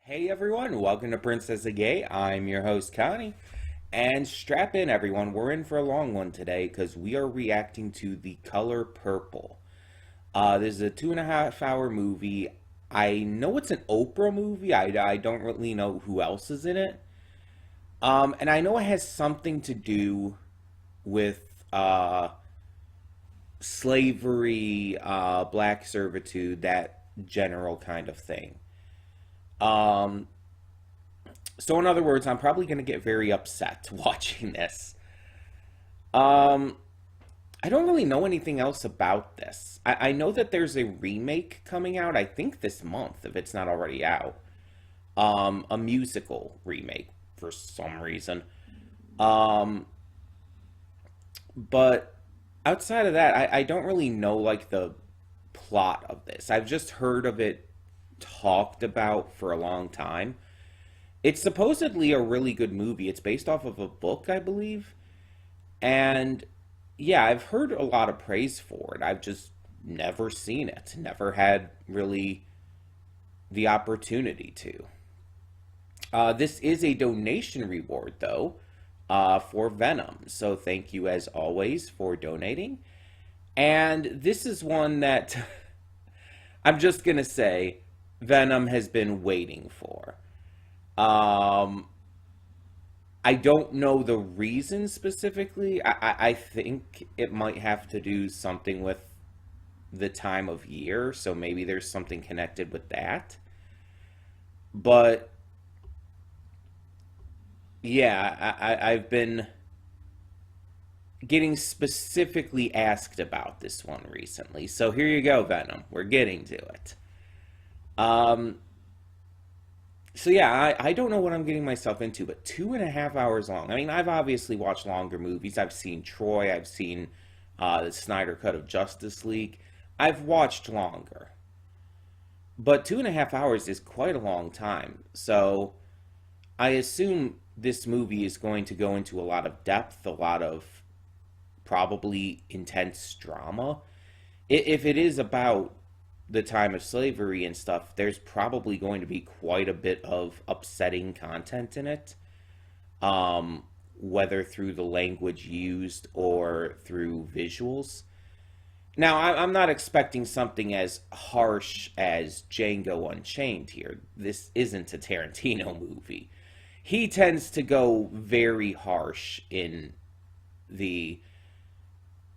Hey everyone, welcome to Princess of Gay. I'm your host Connie, and strap in everyone, we're in for a long one today because we are reacting to The Color Purple. This is a 2.5 hour movie. I know it's an Oprah movie. I don't really know who else is in it. And I know it has something to do with slavery, black servitude, that general kind of thing. Um, So, in other words, I'm probably going to get very upset watching this. Um, I don't really know anything else about this. I know that there's a remake coming out, I think this month, if it's not already out. A musical remake for some reason. Um, but outside of that, I don't really know like the plot of this. I've just heard of it talked about for a long time. It's supposedly a really good movie. It's based off of a book, I believe. And yeah, I've heard a lot of praise for it. I've just never seen it, never had really the opportunity to. This is a donation reward, though, for Venom. So thank you, as always, for donating. And this is one that I'm just going to say Venom has been waiting for. Um, I don't know the reason specifically. I think it might have to do something with the time of year, so maybe there's something connected with that. But yeah, I've been getting specifically asked about this one recently. So here you go, Venom. We're getting to it. Um, so yeah, I don't know what I'm getting myself into, but 2.5 hours long. I mean, I've obviously watched longer movies. I've seen Troy. I've seen the Snyder Cut of Justice League. I've watched longer, but 2.5 hours is quite a long time. So I assume this movie is going to go into a lot of depth, a lot of probably intense drama. If it is about the time of slavery and stuff, there's probably going to be quite a bit of upsetting content in it, whether through the language used or through visuals. Now, I'm not expecting something as harsh as Django Unchained here. This isn't a Tarantino movie. He tends to go very harsh in the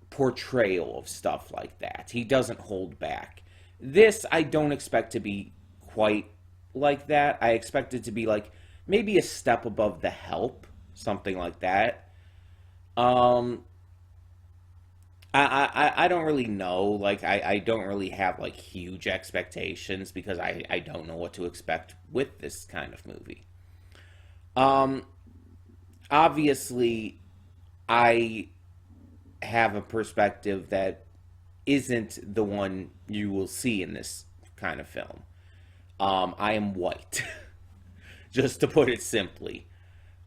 portrayal of stuff like that. He doesn't hold back. This I don't expect to be quite like that. I expect it to be like maybe a step above The Help, something like that. Um, I don't really know. Like I don't really have like huge expectations because I don't know what to expect with this kind of movie. Um, Obviously, I have a perspective that isn't the one you will see in this kind of film. I am white, just to put it simply.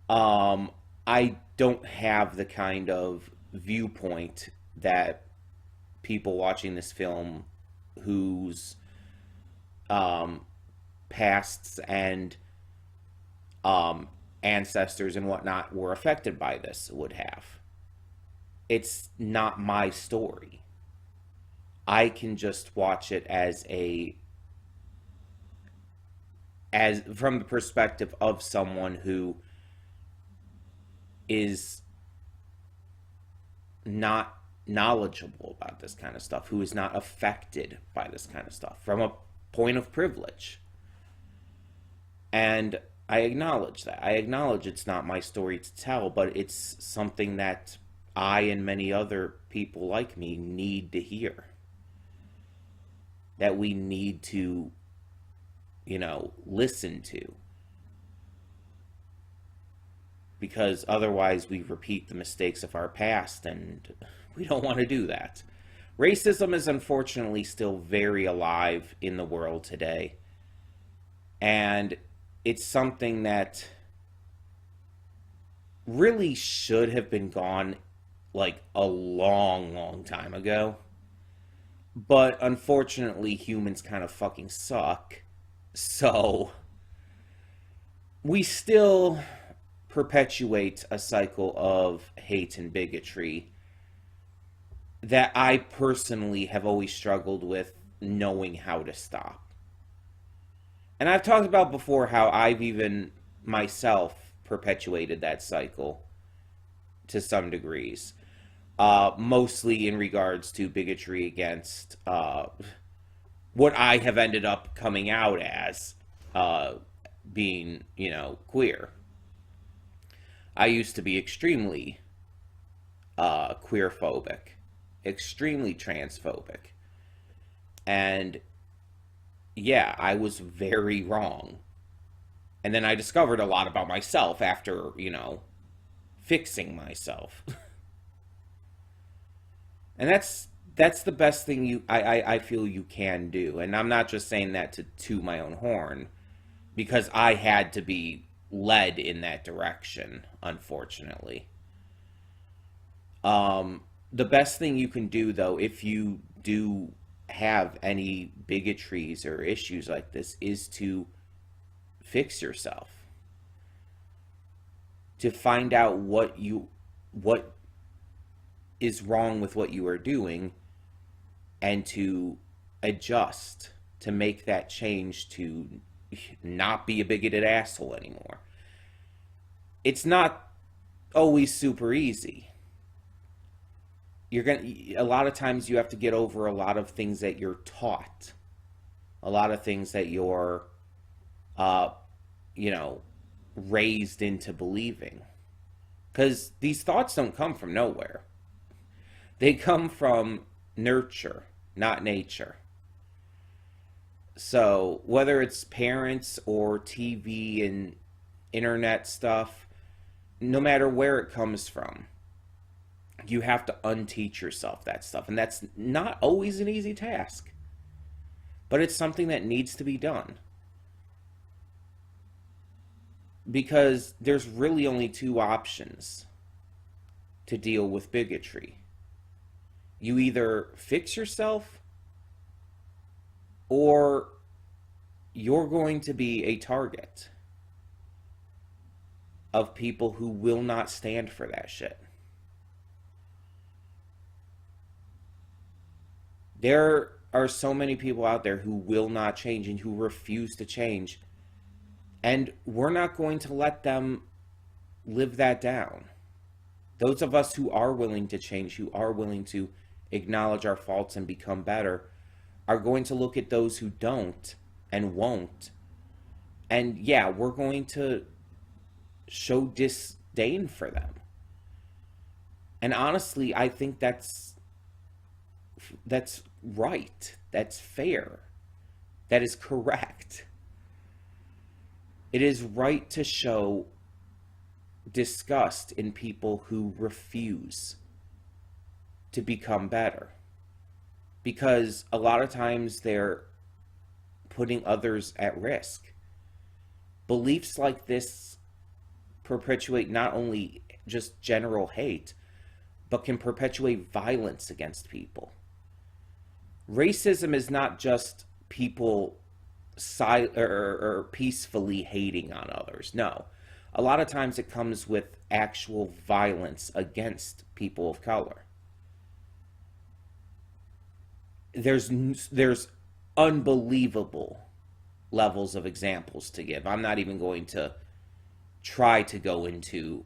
Um, I don't have the kind of viewpoint that people watching this film whose um, pasts and um, ancestors and whatnot were affected by this would have. It's not my story. I can just watch it as from the perspective of someone who is not knowledgeable about this kind of stuff, who is not affected by this kind of stuff from a point of privilege. And I acknowledge that. I acknowledge it's not my story to tell, but it's something that I and many other people like me need to hear. That we need to, listen to. Because otherwise we repeat the mistakes of our past, and we don't want to do that. Racism is unfortunately still very alive in the world today, and it's something that really should have been gone like a long, long time ago. But unfortunately, humans kind of fucking suck. So we still perpetuate a cycle of hate and bigotry that I personally have always struggled with knowing how to stop. And I've talked about before how I've even myself perpetuated that cycle to some degrees, mostly in regards to bigotry against what I have ended up coming out as uh, being, queer. I used to be extremely queerphobic, extremely transphobic. And yeah, I was very wrong. And then I discovered a lot about myself after, fixing myself. And that's the best thing I feel you can do. And I'm not just saying that to toot my own horn because I had to be led in that direction, unfortunately. The best thing you can do, though, if you do have any bigotries or issues like this, is to fix yourself, to find out what is wrong with what you are doing, and to adjust to make that change to not be a bigoted asshole anymore. It's not always super easy. A lot of times you have to get over a lot of things that you're taught, a lot of things that you're uh you know raised into believing, because these thoughts don't come from nowhere. They come from nurture, not nature. So whether it's parents or TV and internet stuff, no matter where it comes from, you have to unteach yourself that stuff. And that's not always an easy task, but it's something that needs to be done. Because there's really only two options to deal with bigotry. You either fix yourself, or you're going to be a target of people who will not stand for that shit. There are so many people out there who will not change and who refuse to change. And we're not going to let them live that down. Those of us who are willing to change, who are willing to acknowledge our faults and become better, are going to look at those who don't and won't. And yeah, we're going to show disdain for them. And honestly, I think that's right. That's fair. That is correct. It is right to show disgust in people who refuse to become better. Because a lot of times they're putting others at risk. Beliefs like this perpetuate not only just general hate, but can perpetuate violence against people. Racism is not just people or peacefully hating on others. No. A lot of times it comes with actual violence against people of color. There's unbelievable levels of examples to give. I'm not even going to try to go into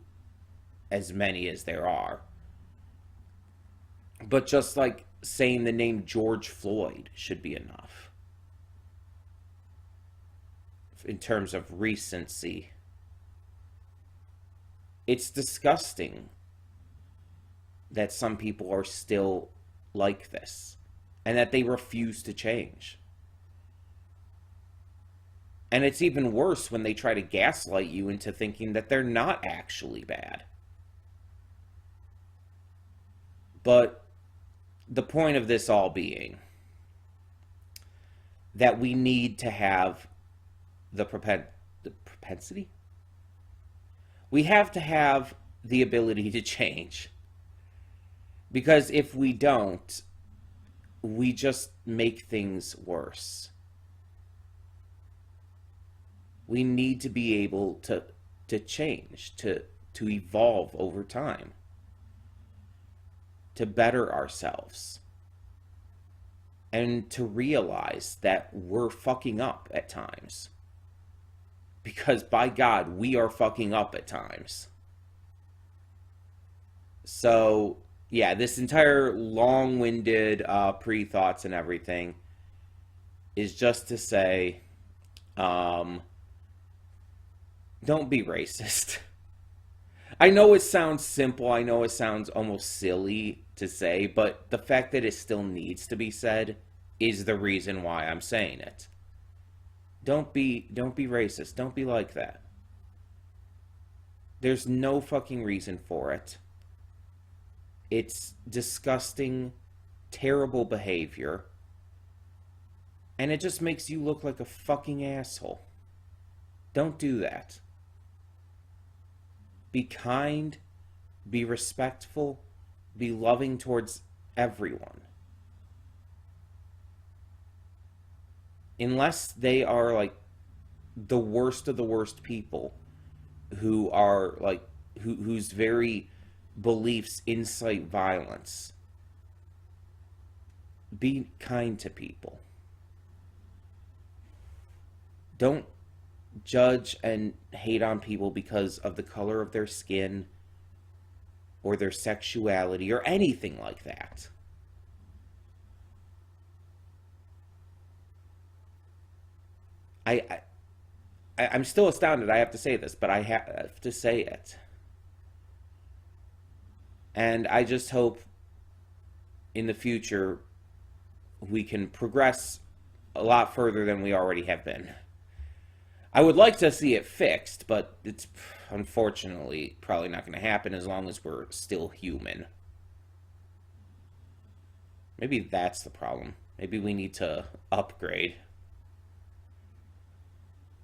as many as there are. But just like saying the name George Floyd should be enough in terms of recency. It's disgusting that some people are still like this and that they refuse to change. And it's even worse when they try to gaslight you into thinking that they're not actually bad. But the point of this all being that we need to have the propensity? We have to have the ability to change. Because if we don't, we just make things worse. We need to be able to change, to evolve over time, to better ourselves, and to realize that we're fucking up at times. Because by God, we are fucking up at times. So, yeah, this entire long winded pre thoughts and everything is just to say, um, don't be racist. I know it sounds simple, I know it sounds almost silly to say, but the fact that it still needs to be said is the reason why I'm saying it. Don't be racist. Don't be like that. There's no fucking reason for it. It's disgusting, terrible behavior, and it just makes you look like a fucking asshole. Don't do that. Be kind, be respectful, be loving towards everyone. Unless they are like the worst of the worst people who are like whose very beliefs incite violence. Be kind to people. Don't judge and hate on people because of the color of their skin or their sexuality or anything like that. I, I'm still astounded I have to say this, but I have to say it. And I just hope in the future we can progress a lot further than we already have been. I would like to see it fixed, but it's unfortunately probably not going to happen as long as we're still human. Maybe that's the problem. Maybe we need to upgrade,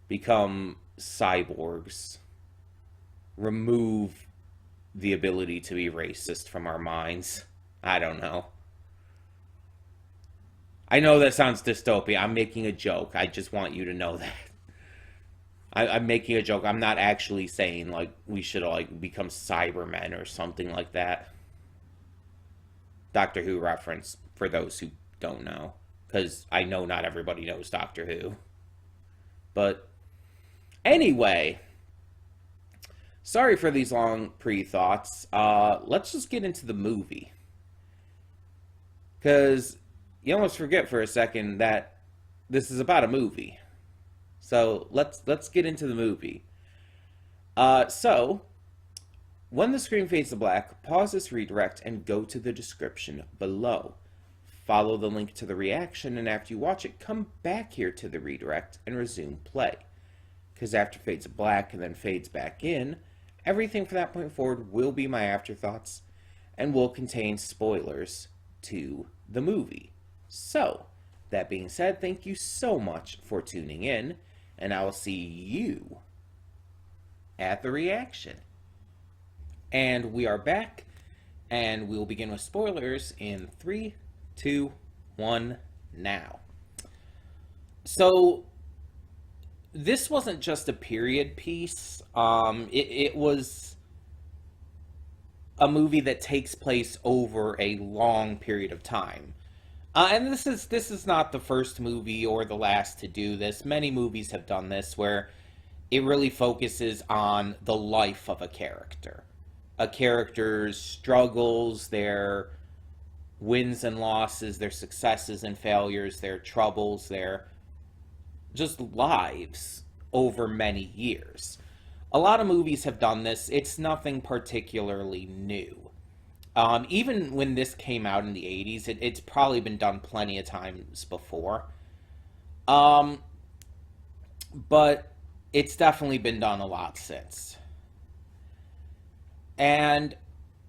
become cyborgs, remove the ability to be racist from our minds. I don't know. I know that sounds dystopian. I'm making a joke. I just want you to know that. I'm making a joke. I'm not actually saying like we should like become Cybermen or something like that. Doctor Who reference for those who don't know, because I know not everybody knows Doctor Who. But anyway, sorry for these long pre-thoughts. Let's just get into the movie, because you almost forget for a second that this is about a movie. So let's get into the movie. So when the screen fades to black, pause this redirect and go to the description below. Follow the link to the reaction, and after you watch it, come back here to the redirect and resume play. Because after fades to black and then fades back in, everything from that point forward will be my afterthoughts and will contain spoilers to the movie. So, that being said, thank you so much for tuning in, and I will see you at the reaction. And we are back, and we will begin with spoilers in 3, 2, 1, now. So, this wasn't just a period piece. It was a movie that takes place over a long period of time. And this is not the first movie or the last to do this. Many movies have done this, where it really focuses on the life of a character's struggles, their wins and losses, their successes and failures, their troubles, their just lives over many years. A lot of movies have done this. It's nothing particularly new. Even when this came out in the 80s, it's probably been done plenty of times before. Um, but it's definitely been done a lot since. And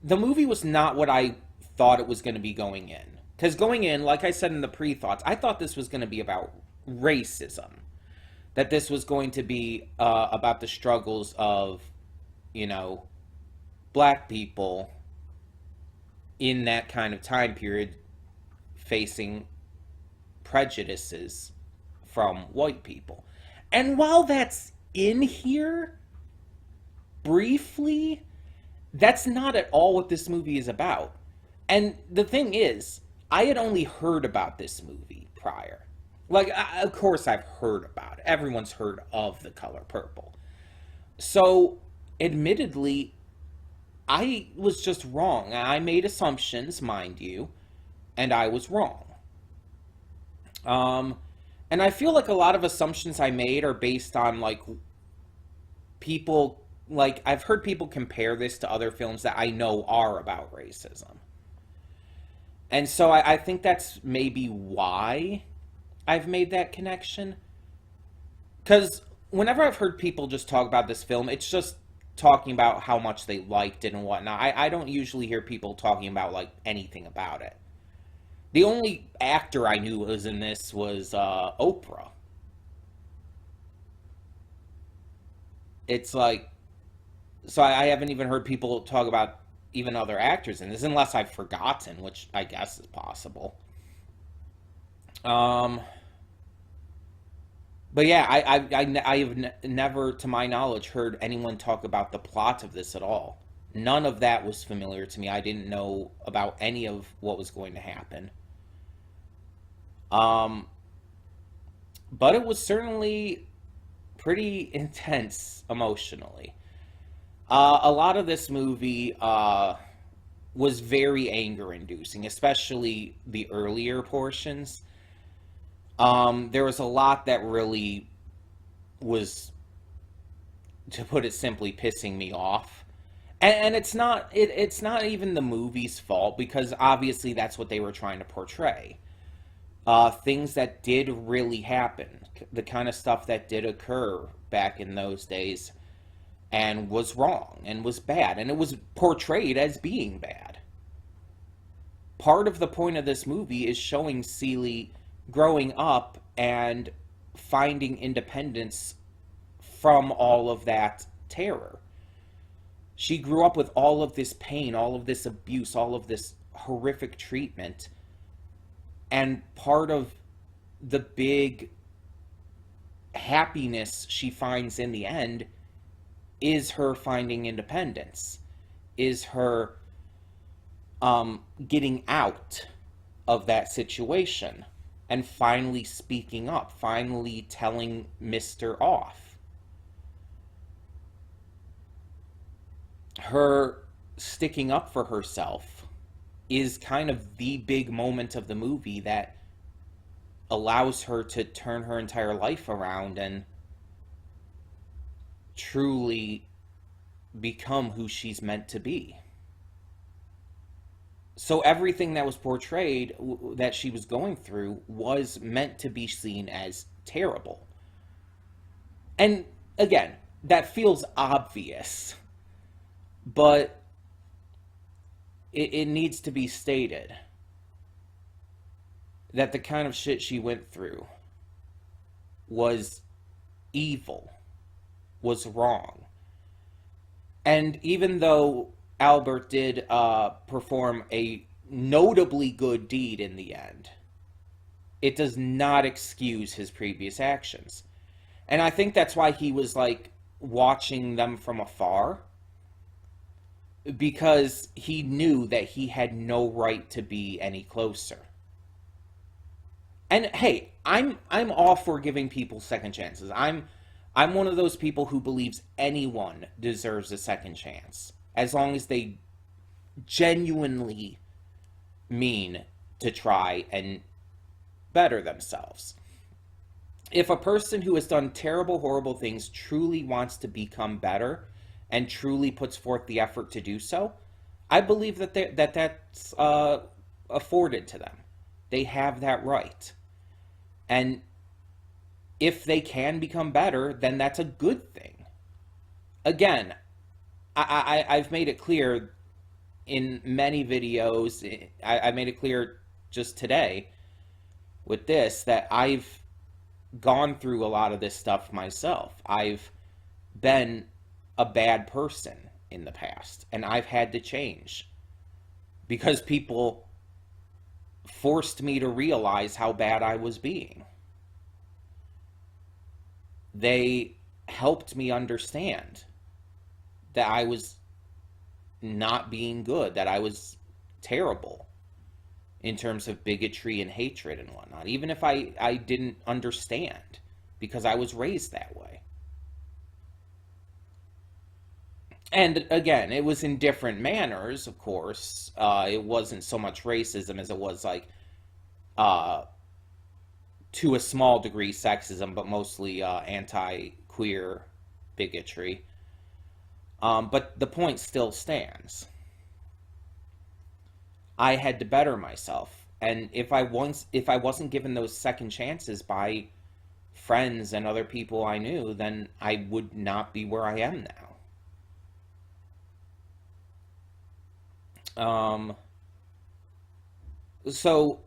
the movie was not what I thought it was going to be going in. Because going in, like I said in the pre-thoughts, I thought this was going to be about racism. That this was going to be about the struggles of, you know, black people in that kind of time period facing prejudices from white people. And while that's in here briefly, that's not at all what this movie is about. And the thing is, I had only heard about this movie prior. Like, of course, I've heard about it. Everyone's heard of The Color Purple. So, admittedly, I was just wrong. I made assumptions, mind you, and I was wrong. Um, and I feel like a lot of assumptions I made are based on like people, like I've heard people compare this to other films that I know are about racism. And so I think that's maybe why I've made that connection. Because whenever I've heard people just talk about this film, it's just talking about how much they liked it and whatnot. I don't usually hear people talking about like anything about it. The only actor I knew was in this was Oprah. It's like, so I haven't even heard people talk about even other actors in this, unless I've forgotten, which I guess is possible. Um, but yeah, I have never, to my knowledge, heard anyone talk about the plot of this at all. None of that was familiar to me. I didn't know about any of what was going to happen. Um, but it was certainly pretty intense emotionally. A lot of this movie was very anger inducing, especially the earlier portions. There was a lot that really was, to put it simply, pissing me off. And it's not even the movie's fault because obviously that's what they were trying to portray. Things that did really happen, the kind of stuff that did occur back in those days, and was wrong and was bad, and it was portrayed as being bad. Part of the point of this movie is showing Celie growing up and finding independence from all of that terror. She grew up with all of this pain, all of this abuse, all of this horrific treatment, and part of the big happiness she finds in the end is her finding independence, is her getting out of that situation and finally speaking up, finally telling Mr. off. Her sticking up for herself is kind of the big moment of the movie that allows her to turn her entire life around and truly become who she's meant to be. So everything that was portrayed that she was going through was meant to be seen as terrible. And again, that feels obvious, but it needs to be stated that the kind of shit she went through was evil, was wrong. And even though Albert did perform a notably good deed in the end, it does not excuse his previous actions. And I think that's why he was like watching them from afar, because he knew that he had no right to be any closer. And hey, I'm all for giving people second chances. I'm one of those people who believes anyone deserves a second chance, as long as they genuinely mean to try and better themselves. If a person who has done terrible, horrible things truly wants to become better and truly puts forth the effort to do so, I believe that that's afforded to them. They have that right. And if they can become better, then that's a good thing. Again, I've made it clear in many videos, I made it clear just today with this, that I've gone through a lot of this stuff myself. I've been a bad person in the past, and I've had to change because people forced me to realize how bad I was being. They helped me understand that I was not being good, that I was terrible in terms of bigotry and hatred and whatnot, even if I didn't understand because I was raised that way. And again, it was in different manners, of course. It wasn't so much racism as it was like, uh, to a small degree, sexism, but mostly anti queer bigotry. But the point still stands. I had to better myself. And if I wasn't given those second chances by friends and other people I knew, then I would not be where I am now. So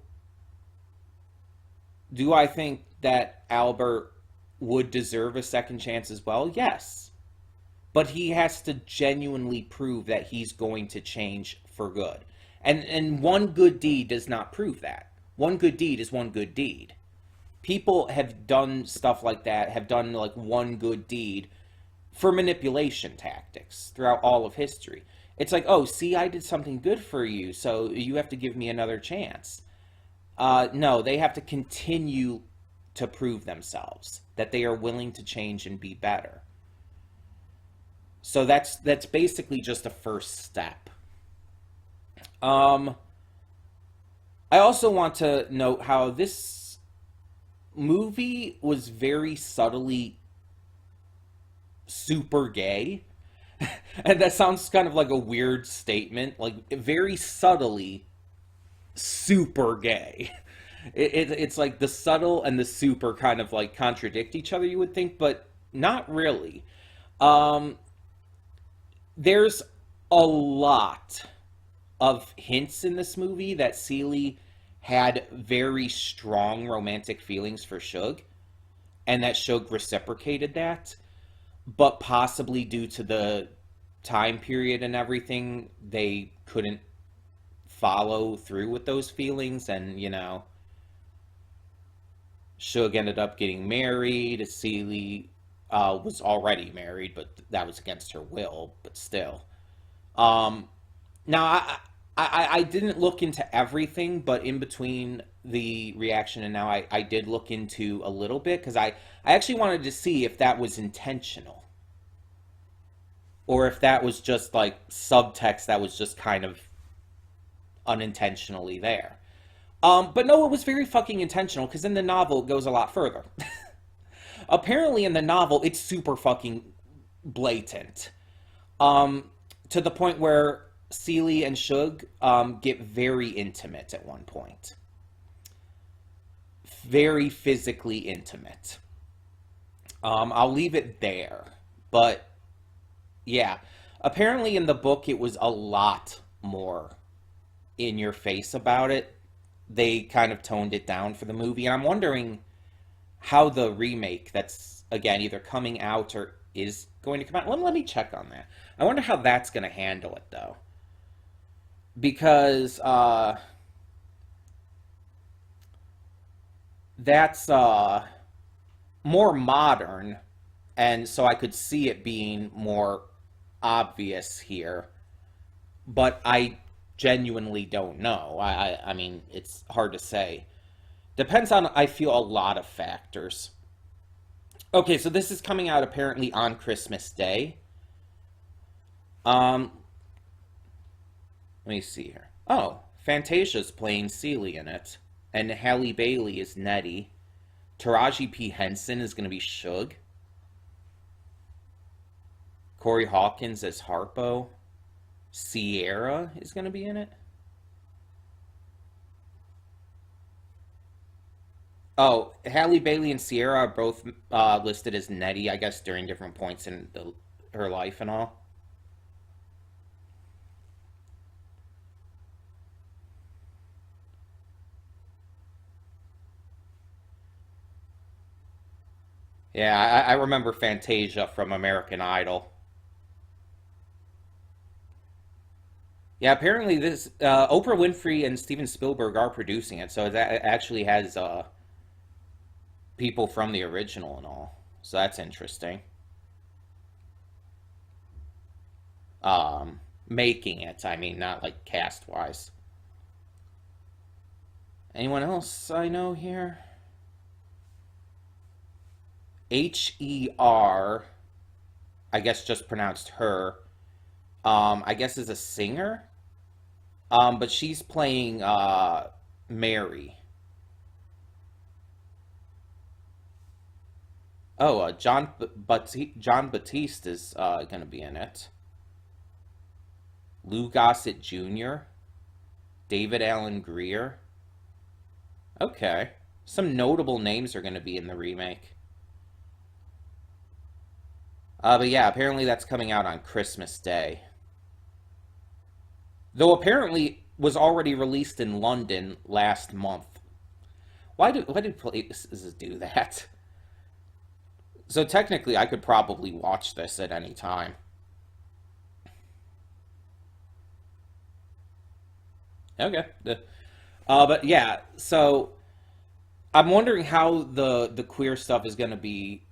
do I think that Albert would deserve a second chance as well? Yes. But he has to genuinely prove that he's going to change for good. And one good deed does not prove that. One good deed is one good deed. People have done stuff like that, have done like one good deed for manipulation tactics throughout all of history. It's like, oh, see, I did something good for you, so you have to give me another chance. No, they have to continue to prove themselves that they are willing to change and be better. So that's basically just a first step. Um, I also want to note how this movie was very subtly super gay. And that sounds kind of like a weird statement, like very subtly super gay. It's like the subtle and the super kind of like contradict each other, you would think, but not really. Um, there's a lot of hints in this movie that Celie had very strong romantic feelings for Shug, and that Shug reciprocated that, but possibly due to the time period and everything, they couldn't follow through with those feelings, and Shug ended up getting married. Celie was already married, but that was against her will, but still. Um, Now, I didn't look into everything, but in between the reaction and now, I did look into a little bit because I actually wanted to see if that was intentional or if that was just like subtext that was just kind of unintentionally there. But no, it was very fucking intentional because in the novel it goes a lot further. Apparently, in the novel, it's super fucking blatant. Um, to the point where Celie and Shug get very intimate at one point. Very physically intimate. I'll leave it there. But yeah, apparently in the book it was a lot more in your face about it. They kind of toned it down for the movie, and I'm wondering how the remake that's again either coming out or is going to come out. Let me check on that. I wonder how that's going to handle it though, because that's more modern, and so I could see it being more obvious here. But I genuinely don't know. I mean, it's hard to say. Depends on, I feel, a lot of factors. Okay, so this is coming out apparently on Christmas Day. Um, Let me see here. Oh, Fantasia's playing Celie in it, and Halle Bailey is Nettie. Taraji P Henson is going to be Shug. Corey Hawkins as Harpo. Sierra is going to be in it. Oh, Halle Bailey and Sierra are both listed as Nettie, I guess, during different points in her life and all. Yeah, I remember Fantasia from American Idol. Yeah, apparently this Oprah Winfrey and Steven Spielberg are producing it, so that actually has people from the original and all. So that's interesting. making it. I mean, not like cast wise. Anyone else I know here? Her, I guess just pronounced her. I guess is a singer. But she's playing Mary. Oh, John Batiste is going to be in it. Lou Gossett Jr., David Allen Greer. Okay. Some notable names are going to be in the remake. But yeah, apparently that's coming out on Christmas Day. Though apparently was already released in London last month. Why do places do that? So technically, I could probably watch this at any time. Okay. But yeah, so I'm wondering how the queer stuff is going to be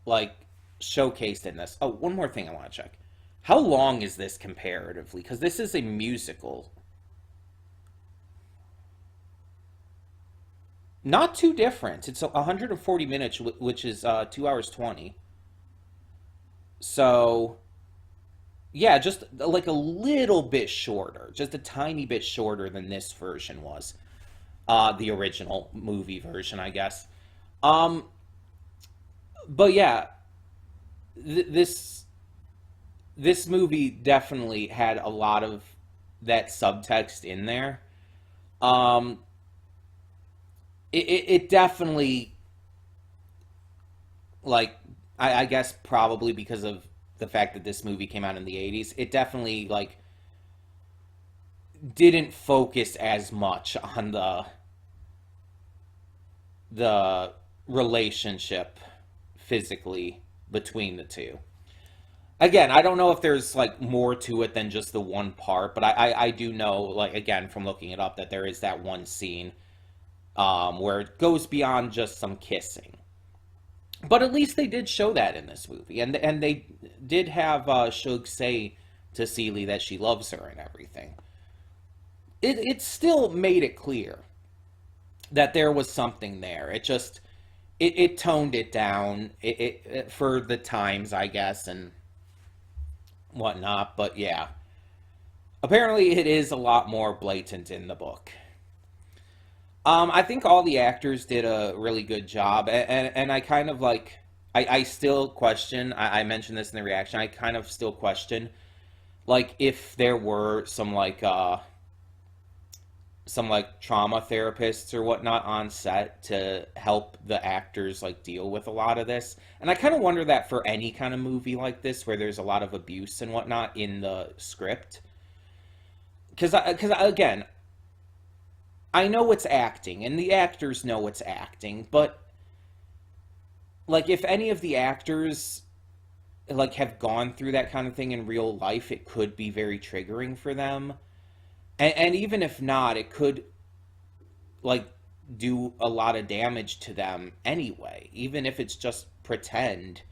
like showcased in this. Oh, one more thing I want to check. How long is this comparatively? Because this is a musical. Not too different. It's 140 minutes, which is 2 hours 20. So, yeah, just like a little bit shorter, just a tiny bit shorter than this version was. The original movie version, I guess. Um, but yeah, this this movie definitely had a lot of that subtext in there. Um, it definitely like I guess probably because of the fact that this movie came out in the 80s, it definitely like didn't focus as much on the relationship physically between the two. Again, I don't know if there's like more to it than just the one part, but I do know, like, again, from looking it up, that there is that one scene where it goes beyond just some kissing. But at least they did show that in this movie, and they did have Shug say to Celie that she loves her and everything. It still made it clear that there was something there. It toned it down for the times, I guess, and whatnot. But yeah, apparently it is a lot more blatant in the book. I think all the actors did a really good job, and I kind of like I still question. I mentioned this in the reaction. I kind of still question like if there were some like trauma therapists or whatnot on set to help the actors like deal with a lot of this. And I kind of wonder that for any kind of movie like this where there's a lot of abuse and whatnot in the script. Because again, I know it's acting and the actors know it's acting, but like if any of the actors like have gone through that kind of thing in real life, it could be very triggering for them. And even if not, it could like do a lot of damage to them anyway. Even if it's just pretend,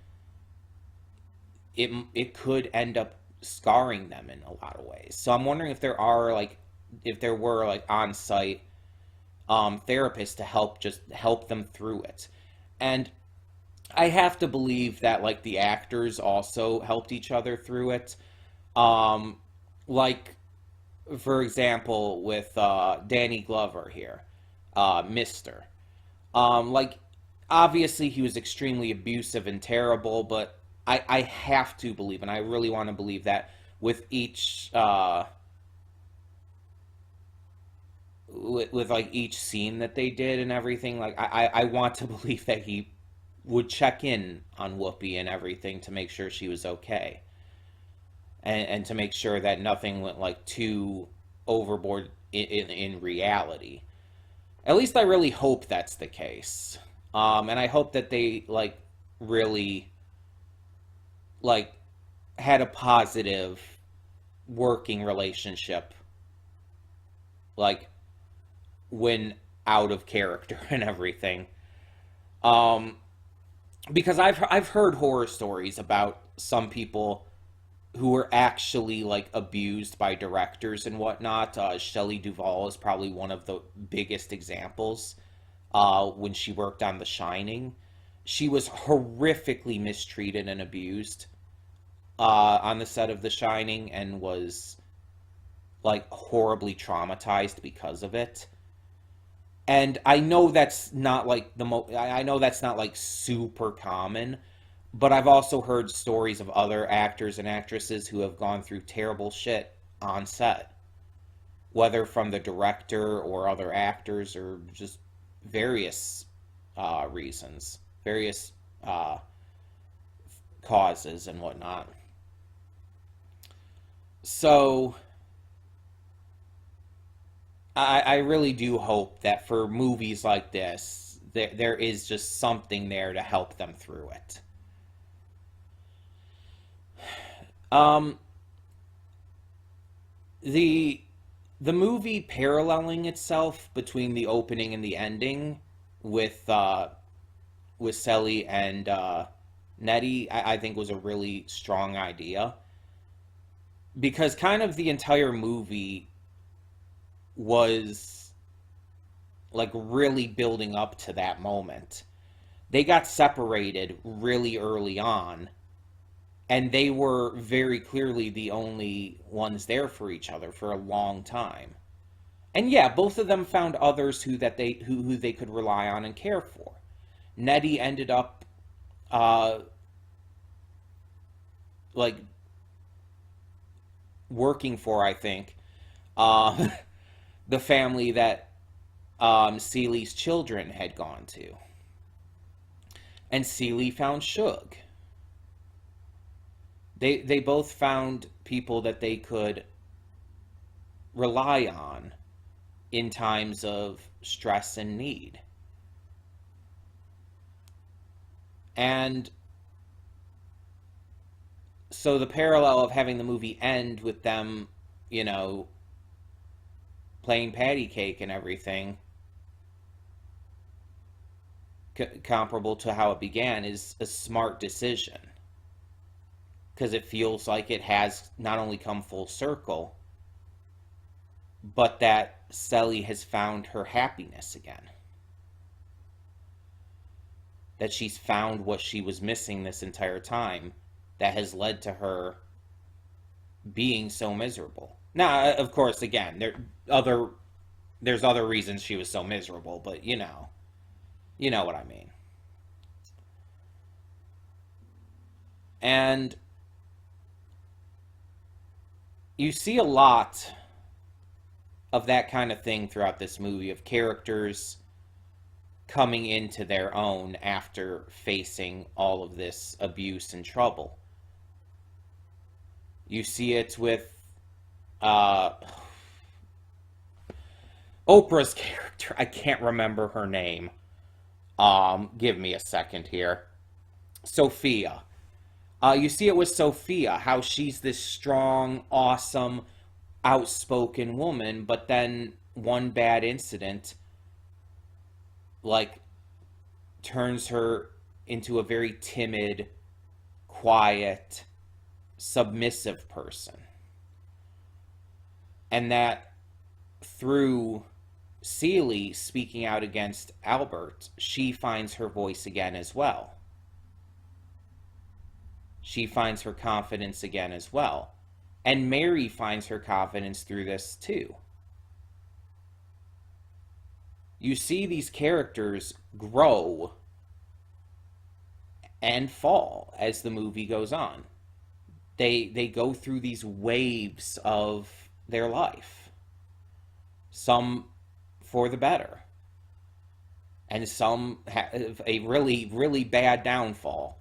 it could end up scarring them in a lot of ways. So I'm wondering if there were like on-site therapists to help them through it. And I have to believe that like the actors also helped each other through it. Like for example with Danny Glover here, Mister. Like obviously he was extremely abusive and terrible, but I have to believe, and I really want to believe that with each with like each scene that they did and everything, like I want to believe that he would check in on Whoopi and everything to make sure she was okay. And to make sure that nothing went like too overboard in reality. At least I really hope that's the case. And I hope that they like really like had a positive working relationship like when out of character and everything. Um because I've heard horror stories about some people who were actually like abused by directors and whatnot. Shelley Duvall is probably one of the biggest examples. When she worked on The Shining, she was horrifically mistreated and abused on the set of The Shining, and was like horribly traumatized because of it. And I know that's not like I know that's not like super common, but I've also heard stories of other actors and actresses who have gone through terrible shit on set, whether from the director or other actors, or just various reasons, various uh, causes and whatnot. So I really do hope that for movies like this, there is just something there to help them through it. Um, the the movie paralleling itself between the opening and the ending with Sally and Nettie, I think was a really strong idea, because kind of the entire movie was like really building up to that moment. They got separated really early on, and they were very clearly the only ones there for each other for a long time. And yeah, both of them found others who they could rely on and care for. Nettie ended up uh, like working for, I think, uh, the family that Ceely's children had gone to, and Ceely found Shug. They both found people that they could rely on in times of stress and need. And so the parallel of having the movie end with them, you know, playing patty cake and everything, comparable to how it began, is a smart decision, because it feels like it has not only come full circle, but that Sally has found her happiness again. That she's found what she was missing this entire time, that has led to her being so miserable. Now, of course, again, other there's other reasons she was so miserable, but you know what I mean. And you see a lot of that kind of thing throughout this movie, of characters coming into their own after facing all of this abuse and trouble. You see it with uh, Oprah's character. I can't remember her name. Give me a second here. Sophia. You see it with Sophia, how she's this strong, awesome, outspoken woman, but then one bad incident, like, turns her into a very timid, quiet, submissive person. And that through Ceely speaking out against Albert, she finds her voice again as well. She finds her confidence again as well. And Mary finds her confidence through this too. You see these characters grow and fall as the movie goes on. They go through these waves of their life. Some for the better. And some have a really, really bad downfall.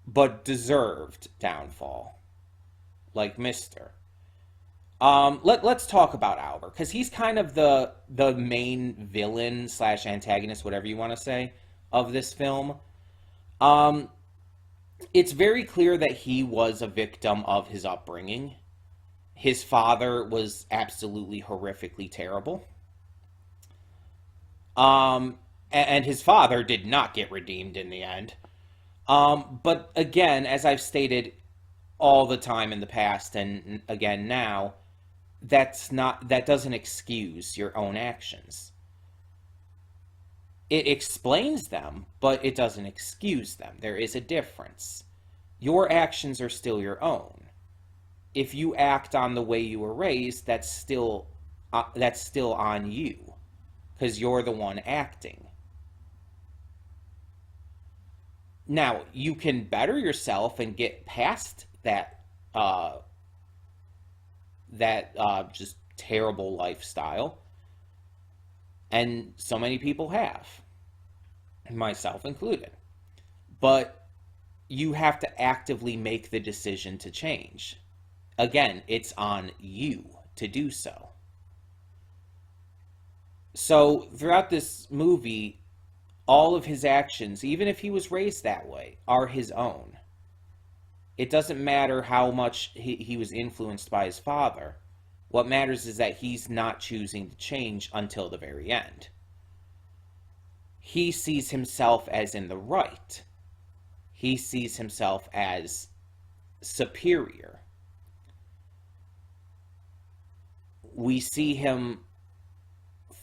But deserved downfall. Like Mister. Let's talk about Albert, because he's kind of the main villain slash antagonist, whatever you want to say, of this film. Um, it's very clear that he was a victim of his upbringing. His father was absolutely horrifically terrible. And his father did not get redeemed in the end. But again, as I've stated, all the time in the past and again now, that doesn't excuse your own actions. It explains them, but it doesn't excuse them. There is a difference. Your actions are still your own. If you act on the way you were raised, that's still on you, because you're the one acting. Now, you can better yourself and get past uh, that just terrible lifestyle, and so many people have, myself included. But you have to actively make the decision to change. Again, it's on you to do so. So, throughout this movie, all of his actions, even if he was raised that way, are his own. It doesn't matter how much he was influenced by his father. What matters is that he's not choosing to change until the very end. He sees himself as in the right. He sees himself as superior. We see him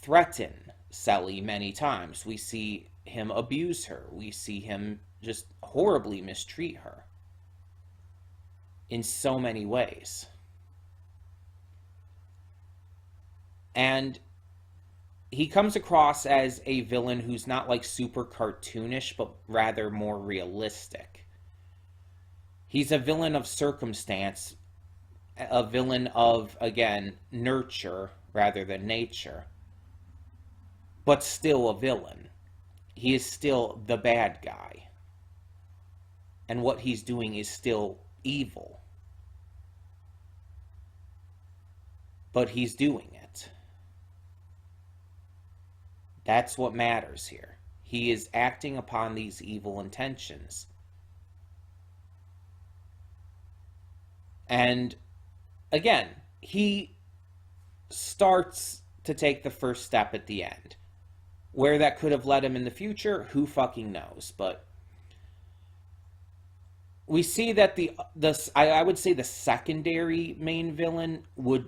threaten Sally many times. We see him abuse her. We see him just horribly mistreat her in so many ways. And he comes across as a villain who's not like super cartoonish, but rather more realistic. He's a villain of circumstance, a villain of, again, nurture rather than nature, but still a villain. He is still the bad guy. And what he's doing is still evil. But he's doing it. That's what matters here. He is acting upon these evil intentions. And again, he starts to take the first step at the end. Where that could have led him in the future, who fucking knows? But we see that I would say the secondary main villain would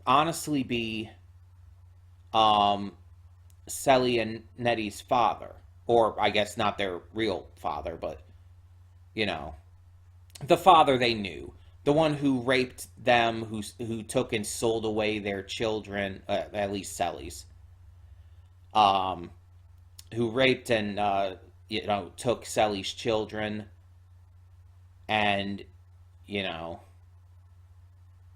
honestly be Sally and Nettie's father. Or, I guess not their real father, but, the father they knew. The one who raped them, who took and sold away their children, at least Sally's. Who raped and, took Sally's children and,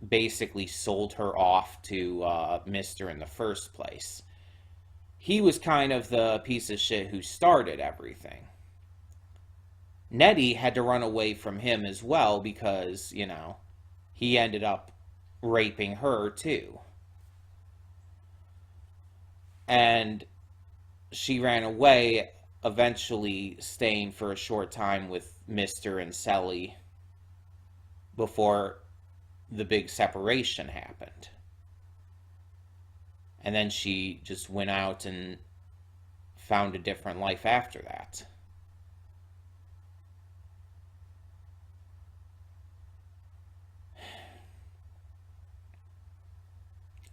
basically sold her off to Mister in the first place. He was kind of the piece of shit who started everything. Nettie had to run away from him as well because, he ended up raping her too. And she ran away, eventually staying for a short time with Mister and Sally before the big separation happened. And then she just went out and found a different life after that.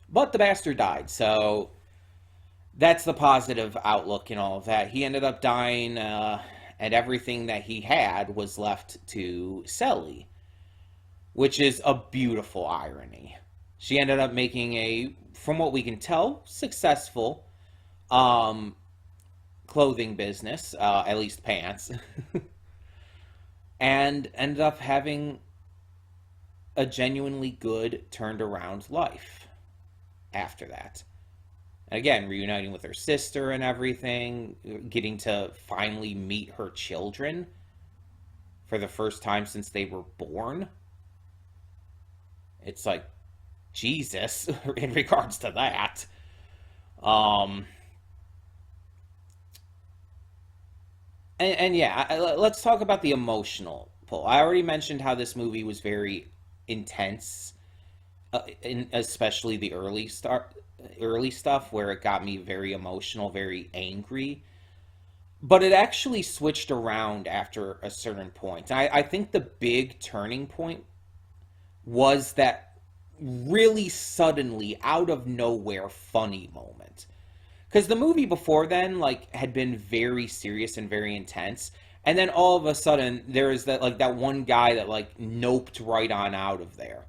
But the bastard died, so that's the positive outlook in all of that. He ended up dying, and everything that he had was left to Sally, which is a beautiful irony. She ended up making a, from what we can tell, successful clothing business, at least pants, and ended up having a genuinely good turned around life after that. Again, reuniting with her sister and everything, getting to finally meet her children for the first time since they were born. It's like, Jesus, in regards to that. And yeah, let's talk about the emotional pull. I already mentioned how this movie was very intense, especially the early stuff where it got me very emotional, very angry. But it actually switched around after a certain point. I think the big turning point was that really suddenly, out of nowhere, funny moment. Because the movie before then, like, had been very serious and very intense. And then all of a sudden, there is that, like, that one guy that, like, noped right on out of there.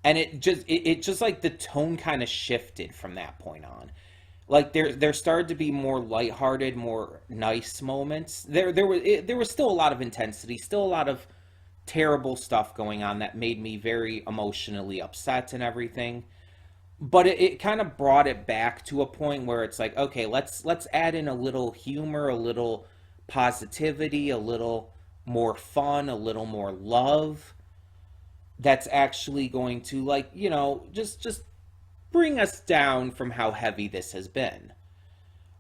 And it just like the tone kind of shifted from that point on. Like there started to be more lighthearted, more nice moments. There was still a lot of intensity, still a lot of terrible stuff going on that made me very emotionally upset and everything. But it kind of brought it back to a point where it's like, okay, let's add in a little humor, a little positivity, a little more fun, a little more love that's actually going to, like, just bring us down from how heavy this has been.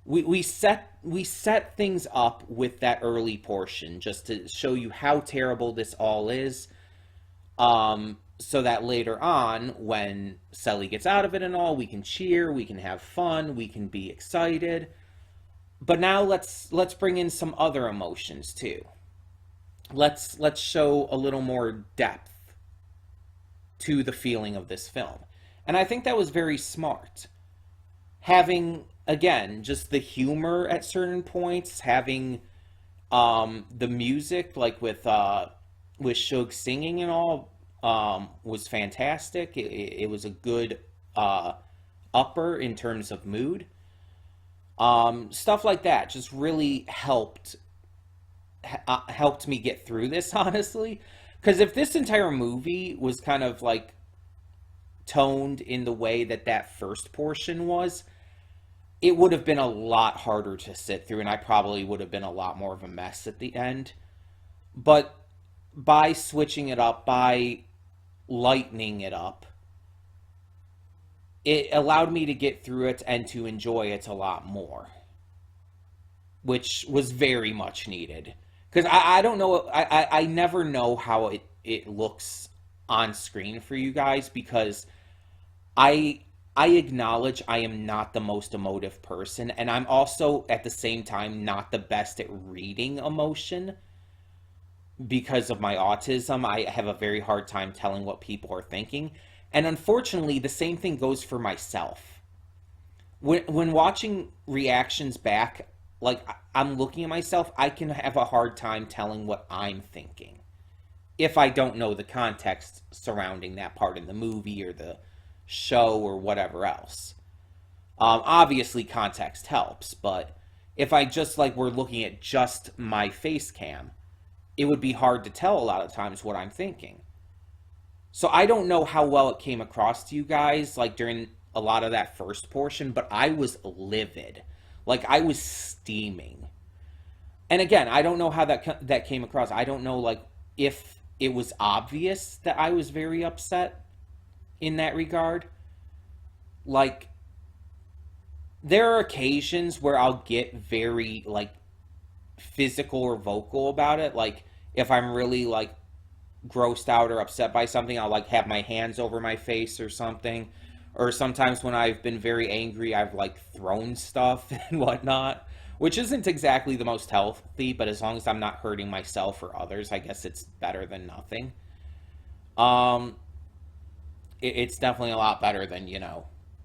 We set things up with that early portion just to show you how terrible this all is, so that later on, when Sully gets out of it and all, we can cheer, we can have fun, we can be excited. But now let's bring in some other emotions too. Let's show a little more depth to the feeling of this film. And I think that was very smart. Having, again, just the humor at certain points, having the music, like with Suge singing and all, was fantastic. It was a good upper in terms of mood. Stuff like that just really helped me get through this, honestly. Because if this entire movie was kind of like toned in the way that that first portion was, it would have been a lot harder to sit through, and I probably would have been a lot more of a mess at the end. But by switching it up, by lightening it up, it allowed me to get through it and to enjoy it a lot more, which was very much needed. Because I don't know, I never know how it looks on screen for you guys, because I I acknowledge I am not the most emotive person, and I'm also at the same time not the best at reading emotion because of my autism. I have a very hard time telling what people are thinking. And unfortunately, the same thing goes for myself. When watching reactions back, like I'm looking at myself, I can have a hard time telling what I'm thinking if I don't know the context surrounding that part in the movie or the show or whatever else. Obviously, context helps, but if I just like were looking at just my face cam, it would be hard to tell a lot of times what I'm thinking. So I don't know how well it came across to you guys, like during a lot of that first portion, but I was livid. Like I was steaming. And again, I don't know how that came across. I don't know like if it was obvious that I was very upset in that regard. Like there are occasions where I'll get very like physical or vocal about it. Like if I'm really like grossed out or upset by something, I'll like have my hands over my face or something. Or sometimes when I've been very angry, I've like thrown stuff and whatnot, which isn't exactly the most healthy, but as long as I'm not hurting myself or others, I guess it's better than nothing. Um, it's definitely a lot better than,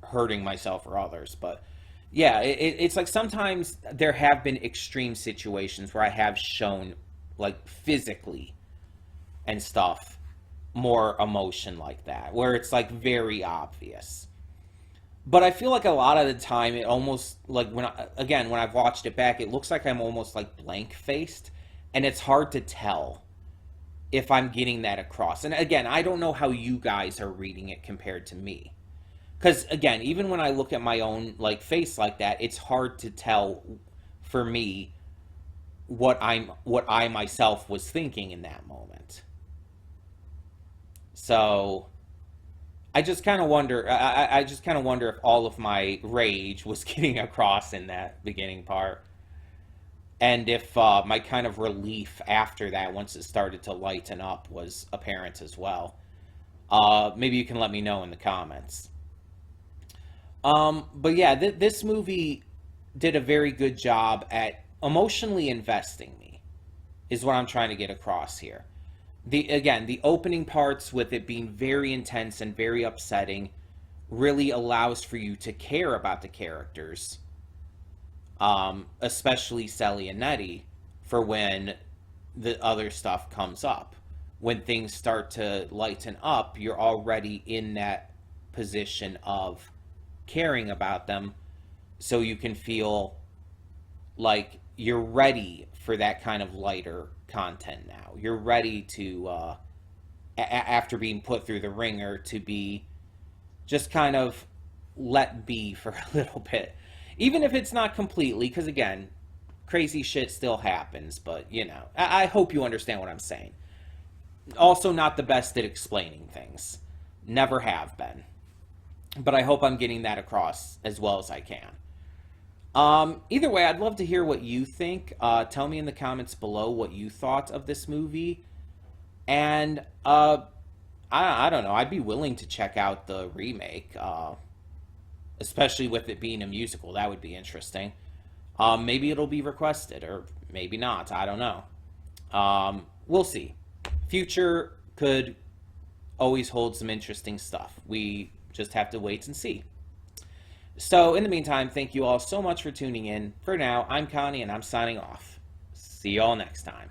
hurting myself or others. But yeah, it's like sometimes there have been extreme situations where I have shown like physically and stuff more emotion like that, where it's like very obvious. But I feel like a lot of the time it almost like when I've watched it back, it looks like I'm almost like blank faced, and it's hard to tell if I'm getting that across. And again, I don't know how you guys are reading it compared to me. Because again, even when I look at my own like face like that, it's hard to tell for me what I myself was thinking in that moment. So I just kind of wonder. I just kind of wonder if all of my rage was getting across in that beginning part, and if my kind of relief after that, once it started to lighten up, was apparent as well. Maybe you can let me know in the comments. But yeah, this movie did a very good job at emotionally investing me, is what I'm trying to get across here. the opening parts with it being very intense and very upsetting really allows for you to care about the characters, especially Sally and Nettie, for when the other stuff comes up. When things start to lighten up, you're already in that position of caring about them, so you can feel like you're ready for that kind of lighter content now. You're ready to, after being put through the ringer, to be just kind of let be for a little bit. Even if it's not completely, because again, crazy shit still happens, but you know, I hope you understand what I'm saying. Also, not the best at explaining things. Never have been. But I hope I'm getting that across as well as I can. Either way, I'd love to hear what you think. Tell me in the comments below what you thought of this movie. And I don't know. I'd be willing to check out the remake, especially with it being a musical. That would be interesting. Maybe it'll be requested, or maybe not. I don't know. We'll see. Future could always hold some interesting stuff. We just have to wait and see. So, in the meantime, thank you all so much for tuning in. For now, I'm Connie, and I'm signing off. See you all next time.